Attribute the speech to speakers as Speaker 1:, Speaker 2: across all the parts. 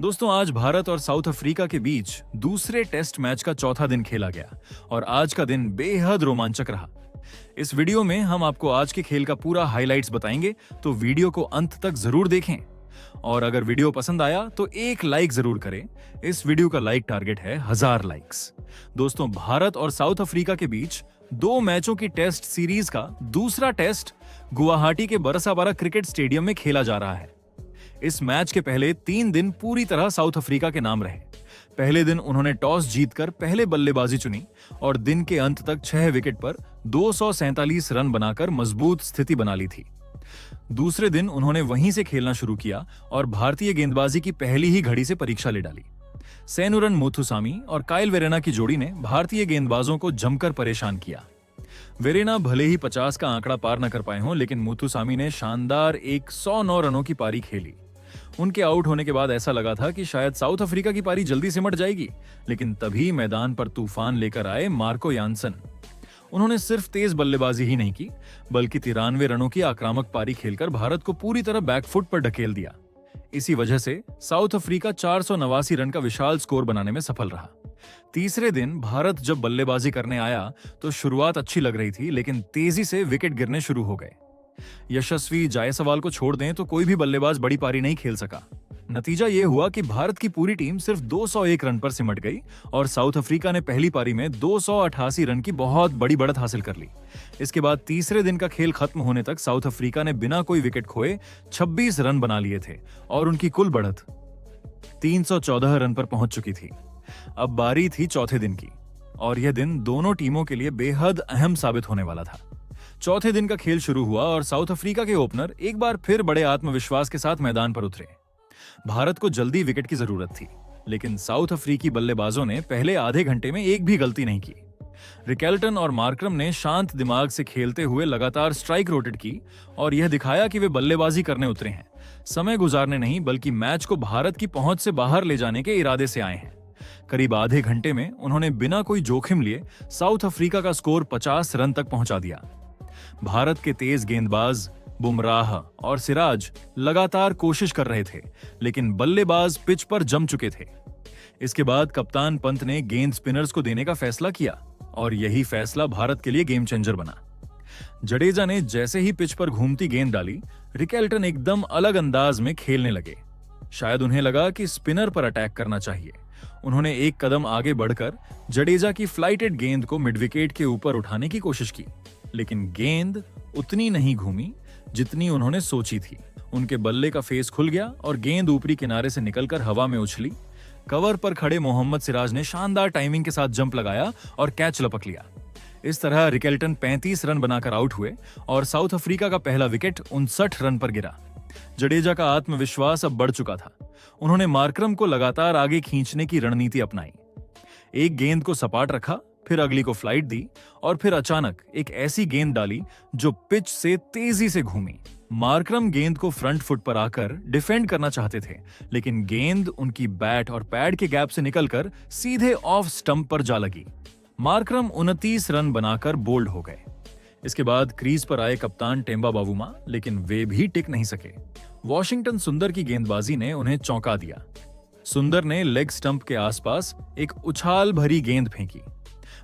Speaker 1: दोस्तों, आज भारत और साउथ अफ्रीका के बीच दूसरे टेस्ट मैच का चौथा दिन खेला गया और आज का दिन बेहद रोमांचक रहा। इस वीडियो में हम आपको आज के खेल का पूरा हाइलाइट्स बताएंगे, तो वीडियो को अंत तक जरूर देखें। और अगर वीडियो पसंद आया तो एक लाइक जरूर करें। इस वीडियो का लाइक टारगेट है 1000 लाइक्स। दोस्तों, भारत और साउथ अफ्रीका के बीच 2 मैचों की टेस्ट सीरीज का दूसरा टेस्ट गुवाहाटी के बरसाबारा क्रिकेट स्टेडियम में खेला जा रहा है। इस मैच के पहले 3 दिन पूरी तरह साउथ अफ्रीका के नाम रहे। पहले दिन उन्होंने टॉस जीतकर पहले बल्लेबाजी चुनी और दिन के अंत तक 6 विकेट पर 247 रन बनाकर मजबूत स्थिति बना ली थी। दूसरे दिन उन्होंने वहीं से खेलना शुरू किया और भारतीय गेंदबाजी की पहली ही घड़ी से परीक्षा ले डाली। सेनुरन मुथुसामी और काइल वेरेना की जोड़ी ने भारतीय गेंदबाजों को जमकर परेशान किया। वेरेना भले ही 50 का आंकड़ा पार न कर पाए हों, लेकिन मुथुसामी ने शानदार 109 रनों की पारी खेली। उनके आउट होने के बाद ऐसा लगा था कि शायद साउथ अफ्रीका की पारी जल्दी सिमट जाएगी, लेकिन तभी मैदान पर तूफान लेकर आए मार्को यानसन। उन्होंने सिर्फ तेज बल्लेबाजी ही नहीं की, बल्कि 93 रनों की आक्रामक पारी खेलकर भारत को पूरी तरह बैकफुट पर ढकेल दिया। इसी वजह से साउथ अफ्रीका 489 रन का विशाल स्कोर बनाने में सफल रहा। तीसरे दिन भारत जब बल्लेबाजी करने आया तो शुरुआत अच्छी लग रही थी, लेकिन तेजी से विकेट गिरने शुरू हो गए। यशस्वी जायसवाल को छोड़ दें तो कोई भी बल्लेबाज बड़ी पारी नहीं खेल सका। नतीजा यह हुआ कि भारत की पूरी टीम सिर्फ 201 रन पर सिमट गई और साउथ अफ्रीका ने पहली पारी में 288 रन की बहुत बड़ी बढ़त हासिल कर ली। इसके बाद तीसरे दिन का खेल खत्म होने तक साउथ अफ्रीका ने बिना कोई विकेट खोए 26 रन बना लिए थे और उनकी कुल बढ़त 314 रन पर पहुंच चुकी थी। अब बारी थी चौथे दिन की और यह दिन दोनों टीमों के लिए बेहद अहम साबित होने वाला था। चौथे दिन का खेल शुरू हुआ और साउथ अफ्रीका के ओपनर एक बार फिर बड़े आत्मविश्वास के साथ मैदान पर उतरे। भारत को जल्दी विकेट की जरूरत थी, लेकिन साउथ अफ्रीकी बल्लेबाजों ने पहले आधे घंटे में एक भी गलती नहीं की। रिकेल्टन और मार्करम ने शांत दिमाग से खेलते हुए लगातार स्ट्राइक रोटेट की और यह दिखाया कि वे बल्लेबाजी करने उतरे हैं, समय गुजारने नहीं बल्कि मैच को भारत की पहुंच से बाहर ले जाने के इरादे से आए हैं। करीब आधे घंटे में उन्होंने बिना कोई जोखिम लिए साउथ अफ्रीका का स्कोर 50 रन तक पहुंचा दिया। भारत के तेज गेंदबाज बुमराह और सिराज लगातार कोशिश कर रहे थे, लेकिन बल्लेबाज पिच पर जम चुके थे। इसके बाद कप्तान पंत ने गेंद स्पिनर्स को देने का फैसला किया और यही फैसला भारत के लिए गेम चेंजर बना। जडेजा ने जैसे ही पिच पर घूमती गेंद डाली, रिकेल्टन एकदम अलग अंदाज में खेलने लगे। शायद उन्हें लगा कि स्पिनर पर अटैक करना चाहिए। उन्होंने एक कदम आगे बढ़कर जडेजा की फ्लाइटेड गेंद को मिड विकेट के ऊपर उठाने की कोशिश की, लेकिन गेंद उतनी नहीं घूमी जितनी उन्होंने सोची थी। उनके बल्ले का फेस खुल गया और गेंद ऊपरी किनारे से निकलकर हवा में उछली। कवर पर खड़े मोहम्मद सिराज ने शानदार टाइमिंग के साथ जंप लगाया और कैच लपक लिया। इस तरह रिकेल्टन 35 रन बनाकर आउट हुए और साउथ अफ्रीका का पहला विकेट 59 रन पर गिरा। जडेजा का आत्मविश्वास अब बढ़ चुका था। उन्होंने मार्करम को लगातार आगे खींचने की रणनीति अपनाई। एक गेंद को सपाट रखा, फिर अगली को फ्लाइट दी और फिर अचानक एक ऐसी गेंद डाली जो पिच से तेजी से घूमी। मार्करम गेंद को फ्रंट फुट पर आकर डिफेंड करना चाहते थे, लेकिन गेंद उनकी बैट और पैड के गैप से निकलकर सीधे ऑफ स्टंप पर जा लगी। मार्करम 29 रन बनाकर बोल्ड हो गए। इसके बाद क्रीज पर आए कप्तान टेम्बा बावूमा, लेकिन वे भी टिक नहीं सके। वॉशिंगटन सुंदर की गेंदबाजी ने उन्हें चौंका दिया। सुंदर ने लेग स्टंप के आसपास एक उछाल भरी गेंद फेंकी।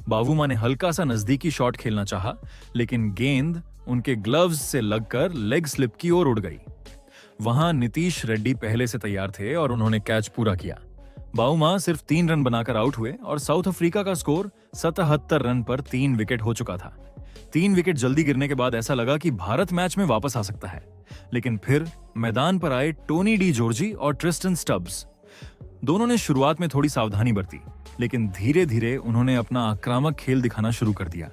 Speaker 1: बावूमा ने हल्का सा नजदीकी शॉट खेलना चाहा, लेकिन गेंद उनके ग्लव्स से लगकर लेग स्लिप की ओर उड़ गई। वहां नीतीश रेड्डी पहले से तैयार थे और उन्होंने कैच पूरा किया। बावूमा सिर्फ 3 रन बनाकर आउट हुए और साउथ अफ्रीका का स्कोर 77 रन पर 3 विकेट हो चुका था। 3 विकेट जल्दी गिरने के बाद ऐसा लगा कि भारत मैच में वापस आ सकता है, लेकिन फिर मैदान पर आए टोनी डी जॉर्जी और ट्रिस्टन स्टब्स। दोनों ने शुरुआत में थोड़ी सावधानी बरती, लेकिन धीरे धीरे उन्होंने अपना आक्रामक खेल दिखाना शुरू कर दिया।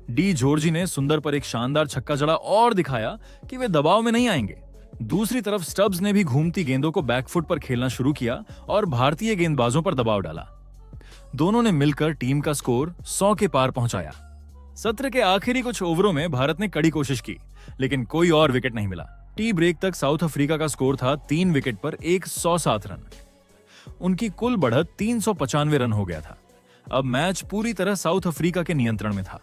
Speaker 1: डी जॉर्जी ने सुंदर पर एक शानदार छक्का जड़ा और दिखाया कि वे दबाव में नहीं आएंगे। दूसरी तरफ स्टब्स ने भी घूमती गेंदों को बैकफुट पर खेलना शुरू किया और भारतीय गेंदबाजों पर दबाव डाला। दोनों ने मिलकर टीम का स्कोर 100 के पार पहुंचाया। सत्र के आखिरी कुछ ओवरों में भारत ने कड़ी कोशिश की, लेकिन कोई और विकेट नहीं मिला। टी ब्रेक तक साउथ अफ्रीका का स्कोर था 3 विकेट पर 107 रन। उनकी कुल बढ़त 395 रन हो गया था। अब मैच पूरी तरह साउथ अफ्रीका के नियंत्रण में था।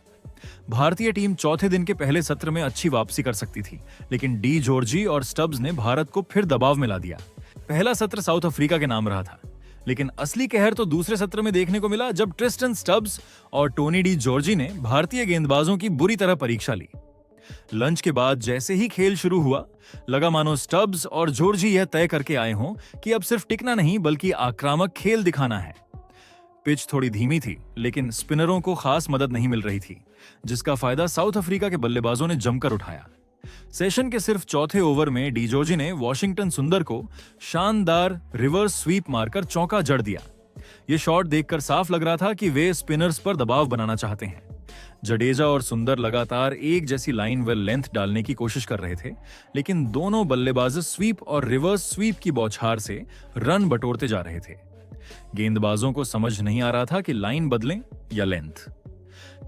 Speaker 1: भारतीय टीम चौथे दिन के पहले सत्र में अच्छी वापसी कर सकती थी, लेकिन डी जॉर्जी और स्टब्स ने भारत को फिर दबाव में ला दिया। पहला सत्र साउथ अफ्रीका के नाम रहा था, लेकिन असली कहर तो दूसरे सत्र में देखने को मिला जब ट्रिस्टन स्टब्स और टोनी डी जॉर्जी ने भारतीय गेंदबाजों की बुरी तरह परीक्षा ली। लंच के बाद जैसे ही खेल शुरू हुआ, लगा मानो स्टब्स और जॉर्जी यह तय करके आए हों कि अब सिर्फ टिकना नहीं बल्कि आक्रामक खेल दिखाना है। पिच थोड़ी धीमी थी, लेकिन स्पिनरों को खास मदद नहीं मिल रही थी, जिसका फायदा साउथ अफ्रीका के बल्लेबाजों ने जमकर उठाया। सेशन के सिर्फ चौथे ओवर में डी जॉर्जी ने वॉशिंगटन सुंदर को शानदार रिवर्स स्वीप मारकर चौका जड़ दिया। यह शॉट देखकर साफ लग रहा था कि वे स्पिनर्स पर दबाव बनाना चाहते हैं। जडेजा और सुंदर लगातार एक जैसी लाइन व लेंथ डालने की कोशिश कर रहे थे, लेकिन दोनों बल्लेबाज स्वीप और रिवर्स स्वीप की बौछार से रन बटोरते जा रहे थे। गेंदबाजों को समझ नहीं आ रहा था कि लाइन बदलें या लेंथ।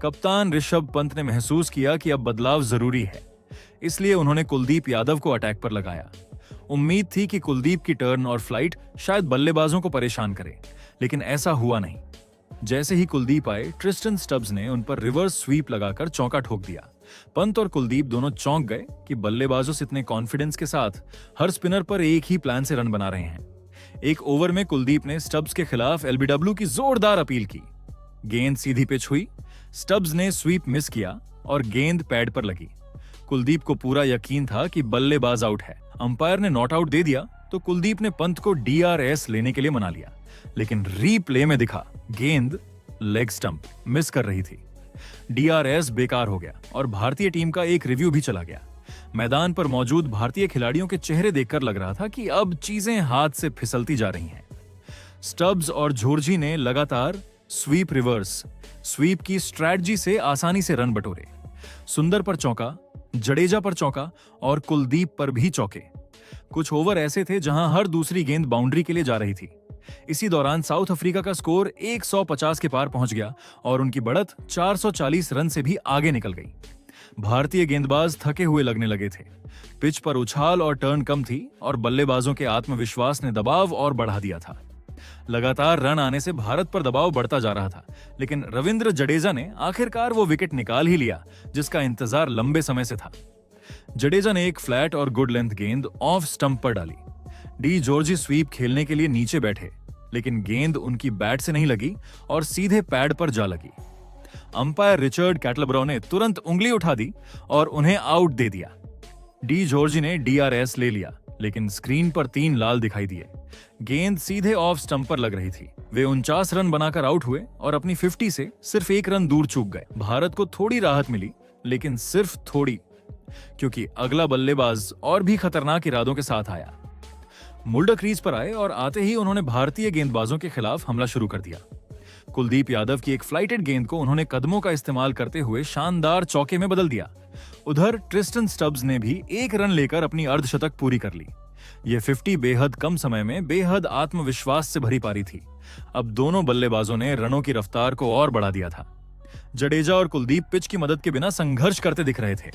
Speaker 1: कप्तान ऋषभ पंत ने महसूस किया कि अब बदलाव जरूरी है, इसलिए उन्होंने कुलदीप यादव को अटैक पर लगाया। उम्मीद थी कि कुलदीप की टर्न और फ्लाइट शायद बल्लेबाजों को परेशान करे, लेकिन ऐसा हुआ नहीं। जैसे ही कुलदीप आए, ट्रिस्टन स्टब्स ने उन पर रिवर्स स्वीप लगाकर चौका ठोक दिया। पंत और कुलदीप दोनों चौंक गए कि बल्लेबाजों से इतने कॉन्फिडेंस के साथ हर स्पिनर पर एक ही प्लान से रन बना रहे हैं। एक ओवर में कुलदीप ने स्टब्स के खिलाफ एलबीडब्ल्यू की जोरदार अपील की। गेंद सीधी पिच हुई, स्टब्स ने स्वीप मिस किया और गेंद पैड पर लगी। कुलदीप को पूरा यकीन था कि बल्लेबाज आउट है। अंपायर ने नॉट आउट दे दिया तो कुलदीप ने पंत को डीआरएस लेने के लिए मना लिया, लेकिन रीप्ले में दिखा गेंद लेग स्टंप मिस कर रही थी। डीआरएस बेकार हो गया और भारतीय टीम का एक रिव्यू भी चला गया। मैदान पर मौजूद भारतीय खिलाड़ियों के चेहरे देखकर लग रहा था कि अब चीजें हाथ से फिसलती जा रही हैं। स्टब्स और जॉर्जी ने लगातार स्वीप रिवर्स स्वीप की स्ट्रैटेजी से आसानी से रन बटोरे। सुंदर पर चौका, जडेजा पर चौका और कुलदीप पर भी चौके। कुछ ओवर ऐसे थे जहां हर दूसरी गेंद बाउंड्री के लिए जा रही थी। इसी दौरान साउथ अफ्रीका का स्कोर 150 के पार पहुंच गया और उनकी बढ़त 440 रन से भी आगे निकल गई। भारतीय गेंदबाज थके हुए लगने लगे थे। पिच पर उछाल और टर्न कम थी और बल्लेबाजों के आत्मविश्वास ने दबाव और बढ़ा दिया था। लगातार रन आने से भारत पर दबाव बढ़ता जा रहा था, लेकिन रविंद्र जडेजा ने आखिरकार वो विकेट निकाल ही लिया जिसका इंतजार लंबे समय से था। जडेजा ने एक फ्लैट और गुड लेंथ गेंद ऑफ स्टंप पर डाली। डी जॉर्जी स्वीप खेलने के लिए नीचे बैठे, लेकिन गेंद उनकी बैट से नहीं लगी और सीधे पैड पर जा लगी। अंपायर रिचर्ड कैटलब्रो ने तुरंत उंगली उठा दी और उन्हें आउट दे दिया। डी जॉर्जी ने डीआरएस ले लिया, लेकिन स्क्रीन पर 3 लाल दिखाई दिए। गेंद सीधे ऑफ स्टंप पर लग रही थी। वे 49 रन बनाकर आउट हुए और अपनी 50 से सिर्फ 1 रन दूर चूक गए। भारत को थोड़ी राहत मिली, लेकिन सिर्फ थोड़ी, क्योंकि अगला बल्लेबाज और भी खतरनाक इरादों के साथ आया। मुल्डर क्रीज पर आए और आते ही उन्होंने भारतीय गेंदबाजों के खिलाफ हमला शुरू कर दिया। कुलदीप यादव की एक फ्लाइटेड गेंद को उन्होंने कदमों का इस्तेमाल करते हुए शानदार चौके में बदल दिया। उधर ट्रिस्टन स्टब्स ने भी 1 रन लेकर अपनी अर्धशतक पूरी कर ली। यह 50 बेहद कम समय में बेहद आत्मविश्वास से भरी पारी थी। अब दोनों बल्लेबाजों ने रनों की रफ्तार को और बढ़ा दिया था। जडेजा और कुलदीप पिच की मदद के बिना संघर्ष करते दिख रहे थे।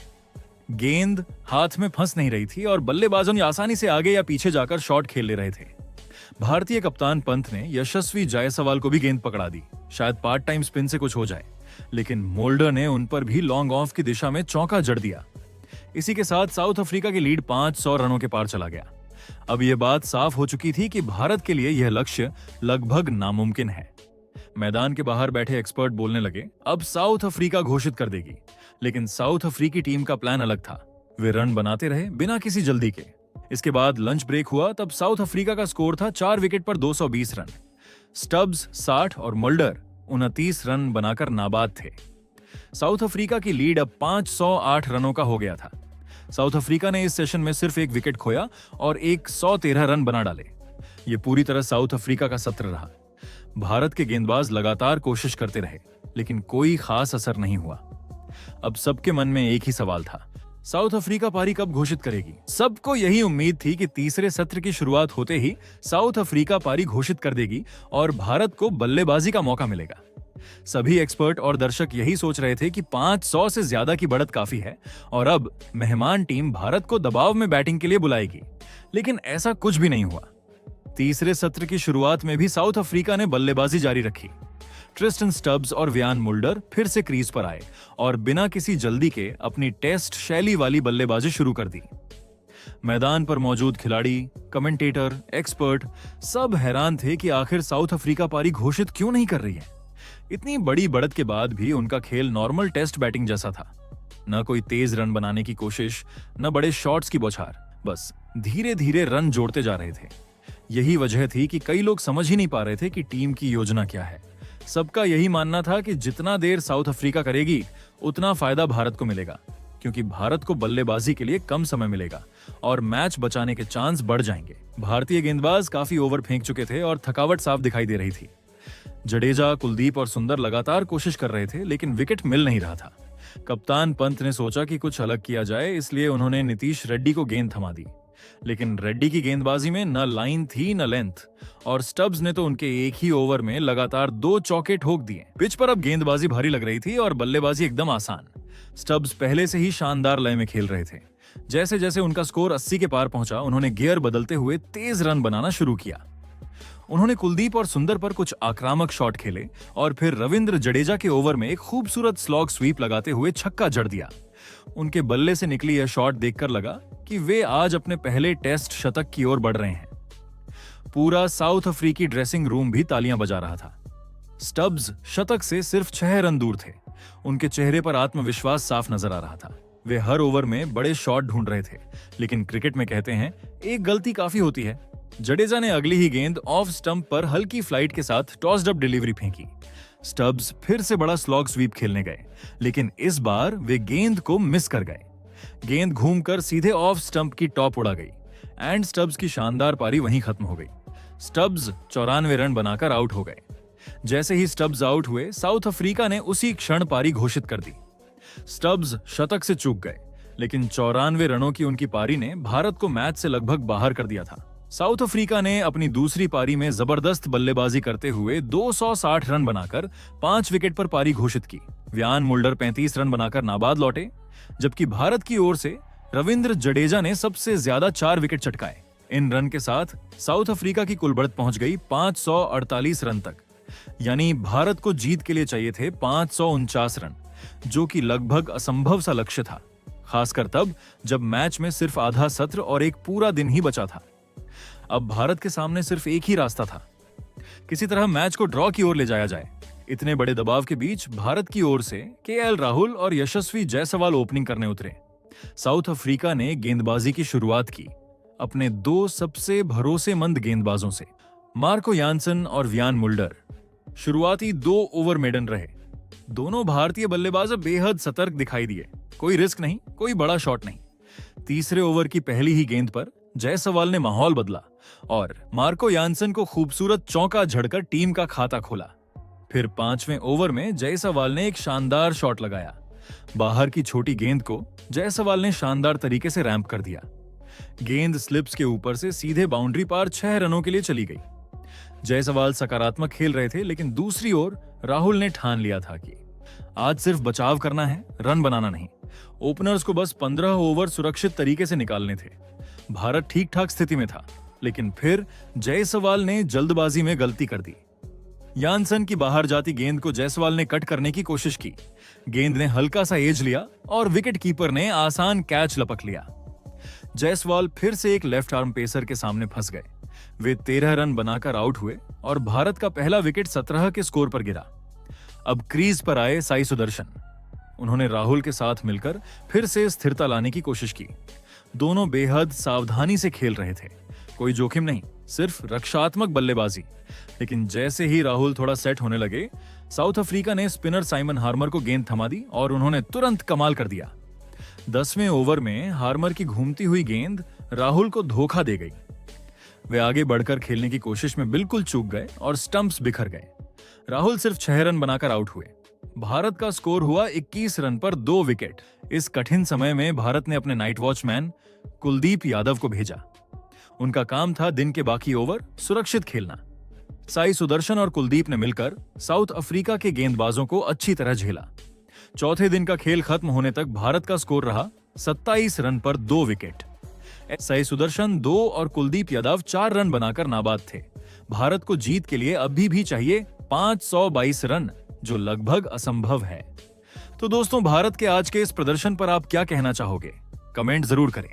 Speaker 1: गेंद हाथ में फंस नहीं रही थी और बल्लेबाजों ने आसानी से आगे या पीछे जाकर शॉट खेल ले रहे थे। भारतीय कप्तान पंत ने यशस्वी जायसवाल को भी गेंद पकड़ा दी, शायद पार्ट टाइम स्पिन से कुछ हो जाए, लेकिन मोल्डर ने उन पर भी लॉन्ग ऑफ की दिशा में चौका जड़ दिया। इसी के साथ साउथ अफ्रीका की लीड 500 रनों के पार चला गया। अब यह बात साफ हो चुकी थी कि भारत के लिए यह लक्ष्य लगभग नामुमकिन है। मैदान के बाहर बैठे एक्सपर्ट बोलने लगे, अब साउथ अफ्रीका घोषित कर देगी, लेकिन साउथ अफ्रीकी टीम का प्लान अलग था। वे रन बनाते रहे बिना किसी जल्दी के। इसके बाद लंच ब्रेक हुआ, तब साउथ अफ्रीका का स्कोर था 4 विकेट पर 220 रन। स्टब्स 60 और मुल्डर 29 रन बनाकर नाबाद थे। साउथ अफ्रीका की लीड अब 508 रनों का हो गया था। साउथ अफ्रीका ने इस सेशन में सिर्फ 1 विकेट खोया और 113 रन बना डाले। ये पूरी तरह साउथ अफ्रीका का सत्र रहा। भारत के गेंदबाज लगातार कोशिश करते रहे, लेकिन कोई खास असर नहीं हुआ। अब सबके मन में एक ही सवाल था, साउथ अफ्रीका पारी कब घोषित करेगी? सबको यही उम्मीद थी कि तीसरे सत्र की शुरुआत होते ही साउथ अफ्रीका पारी घोषित कर देगी और भारत को बल्लेबाजी का मौका मिलेगा। सभी एक्सपर्ट और दर्शक यही सोच रहे थे कि 500 से ज्यादा की बढ़त काफी है और अब मेहमान टीम भारत को दबाव में बैटिंग के लिए बुलाएगी, लेकिन ऐसा कुछ भी नहीं हुआ। तीसरे सत्र की शुरुआत में भी साउथ अफ्रीका ने बल्लेबाजी जारी रखी। ट्रिस्टन स्टब्स और व्यान मुल्डर फिर से क्रीज पर आए और बिना किसी जल्दी के अपनी टेस्ट शैली वाली बल्लेबाजी शुरू कर दी। मैदान पर मौजूद खिलाड़ी, कमेंटेटर, एक्सपर्ट सब हैरान थे कि आखिर साउथ अफ्रीका पारी घोषित क्यों नहीं कर रही है। इतनी बड़ी बढ़त के बाद भी उनका खेल नॉर्मल टेस्ट बैटिंग जैसा था। न कोई तेज रन बनाने की कोशिश, न बड़े शॉट्स की बौछार, बस धीरे धीरे रन जोड़ते जा रहे थे। यही वजह थी कि कई लोग समझ ही नहीं पा रहे थे कि टीम की योजना क्या है। सबका यही मानना था कि जितना देर साउथ अफ्रीका करेगी उतना फायदा भारत को मिलेगा, क्योंकि भारत को बल्लेबाजी के लिए कम समय मिलेगा और मैच बचाने के चांस बढ़ जाएंगे। भारतीय गेंदबाज काफी ओवर फेंक चुके थे और थकावट साफ दिखाई दे रही थी। जडेजा, कुलदीप और सुंदर लगातार कोशिश कर रहे थे, लेकिन विकेट मिल नहीं रहा था। कप्तान पंत ने सोचा कि कुछ अलग किया जाए, इसलिए उन्होंने नीतीश रेड्डी को गेंद थमा दी। लेकिन रेड्डी की गेंदबाजी में न लाइन थी न लेंथ, और स्टब्स ने तो उनके एक ही ओवर में लगातार 2 चौके ठोक दिए। पिच पर अब गेंदबाजी भारी लग रही थी और बल्लेबाजी एकदम आसान। स्टब्स पहले से ही शानदार लय में खेल रहे थे। जैसे जैसे उनका स्कोर 80 के पार पहुंचा, उन्होंने गियर बदलते हुए तेज रन बनाना शुरू किया। उन्होंने कुलदीप और सुंदर पर कुछ आक्रामक शॉट खेले और फिर रविंद्र जडेजा के ओवर में एक खूबसूरत स्लॉग स्वीप लगाते हुए छक्का जड़ दिया। उनके बल्ले से निकली यह शॉट देखकर लगा कि वे आज अपने पहले टेस्ट शतक की ओर बढ़ रहे हैं। पूरा साउथ अफ्रीकी ड्रेसिंग रूम भी तालियां बजा रहा था। स्टब्स शतक से सिर्फ 6 रन दूर थे। उनके चेहरे पर आत्मविश्वास साफ नजर आ रहा था। वे हर ओवर में बड़े शॉट ढूंढ रहे थे, लेकिन क्रिकेट में कहते हैं एक गलती काफी होती है। जडेजा ने अगली ही गेंद ऑफ स्टंप पर हल्की फ्लाइट के साथ टॉस्ड अप डिलीवरी फेंकी। स्टब्स फिर से बड़ा स्लॉग स्वीप खेलने गए, लेकिन इस बार वे गेंद को मिस कर गए। गेंद घूमकर सीधे ऑफ स्टंप की टॉप उड़ा गई एंड स्टब्स की शानदार पारी वहीं खत्म हो गई। स्टब्स 94 रन बनाकर आउट हो गए। जैसे ही स्टब्स आउट हुए, साउथ अफ्रीका ने उसी क्षण पारी घोषित कर दी। स्टब्स शतक से चूक गए, लेकिन 94 रनों की उनकी पारी ने भारत को मैच से लगभग बाहर कर दिया था। साउथ अफ्रीका ने अपनी दूसरी पारी में जबरदस्त बल्लेबाजी करते हुए 260 रन बनाकर 5 विकेट पर पारी घोषित की। व्यान मुल्डर 35 रन बनाकर नाबाद लौटे, जबकि भारत की ओर से रविंद्र जडेजा ने सबसे ज्यादा 4 विकेट चटकाए। इन रन के साथ साउथ अफ्रीका की कुल बढ़त पहुंच गई 548 रन तक, यानी भारत को जीत के लिए चाहिए थे 549 रन, जो कि लगभग असंभव सा लक्ष्य था, खासकर तब जब मैच में सिर्फ आधा सत्र और एक पूरा दिन ही बचा था। अब भारत के सामने सिर्फ एक ही रास्ता था, किसी तरह मैच को ड्रॉ की ओर ले जाया जाए। इतने बड़े दबाव के बीच भारत की ओर से केएल राहुल और यशस्वी जायसवाल ओपनिंग करने उतरे। साउथ अफ्रीका ने गेंदबाजी की शुरुआत की अपने 2 सबसे भरोसेमंद गेंदबाजों से, मार्को यानसन और व्यान मुल्डर। शुरुआती 2 ओवर मेडन रहे। दोनों भारतीय बल्लेबाज बेहद सतर्क दिखाई दिए। कोई रिस्क नहीं, कोई बड़ा शॉट नहीं। तीसरे ओवर की पहली ही गेंद पर जायसवाल ने माहौल बदला और मार्को यानसन को खूबसूरत चौका झड़कर टीम का खाता खोला। फिर 5वें ओवर में जायसवाल ने एक शानदार शॉट लगाया। बाहर की छोटी गेंद को जायसवाल ने शानदार तरीके से रैंप कर दिया। गेंद स्लिप्स के ऊपर से सीधे बाउंड्री पार 6 रनों के लिए चली गई। जायसवाल सकारात्मक खेल रहे थे, लेकिन दूसरी ओर राहुल ने ठान लिया था कि आज सिर्फ बचाव करना है, रन बनाना नहीं। ओपनर्स को बस 15 ओवर सुरक्षित तरीके से निकालने थे। भारत ठीक ठाक स्थिति में था, लेकिन फिर जायसवाल ने जल्दबाजी में गलती कर दी। यानसन की बाहर जाती गेंद को जायसवाल ने कट करने की कोशिश की। गेंद ने हल्का सा एज लिया और विकेट कीपर ने आसान कैच लपक लिया। जायसवाल फिर से एक लेफ्ट आर्म पेसर के सामने फंस गए। वे 13 रन बनाकर आउट हुए और भारत का पहला विकेट 17 के स्कोर पर गिरा। अब क्रीज पर आए साई सुदर्शन। उन्होंने राहुल के साथ मिलकर फिर से स्थिरता लाने की कोशिश की। दोनों बेहद सावधानी से खेल रहे थे, कोई जोखिम नहीं, सिर्फ रक्षात्मक बल्लेबाजी। लेकिन जैसे ही राहुल थोड़ा सेट होने लगे, साउथ अफ्रीका ने स्पिनर साइमन हार्मर को गेंद थमा दी और उन्होंने तुरंत कमाल कर दिया। 10वें ओवर में हार्मर की घूमती हुई गेंद राहुल को धोखा दे गई। वे आगे बढ़कर खेलने की कोशिश में बिल्कुल चूक गए और स्टंप्स बिखर गए। राहुल सिर्फ 6 रन बनाकर आउट हुए। भारत का स्कोर हुआ 21 रन पर 2 विकेट। इस कठिन समय में भारत ने अपने नाइट वॉचमैन कुलदीप यादव को भेजा। उनका काम था दिन के बाकी ओवर सुरक्षित खेलना। साई सुदर्शन और कुलदीप ने मिलकर साउथ अफ्रीका के गेंदबाजों को अच्छी तरह झेला। चौथे दिन का खेल खत्म होने तक भारत का स्कोर रहा 27 रन पर 2 विकेट। साई सुदर्शन 2 और कुलदीप यादव 4 रन बनाकर नाबाद थे। भारत को जीत के लिए अभी भी चाहिए 522 रन, जो लगभग असंभव है। तो दोस्तों, भारत के आज के इस प्रदर्शन पर आप क्या कहना चाहोगे? कमेंट जरूर करें।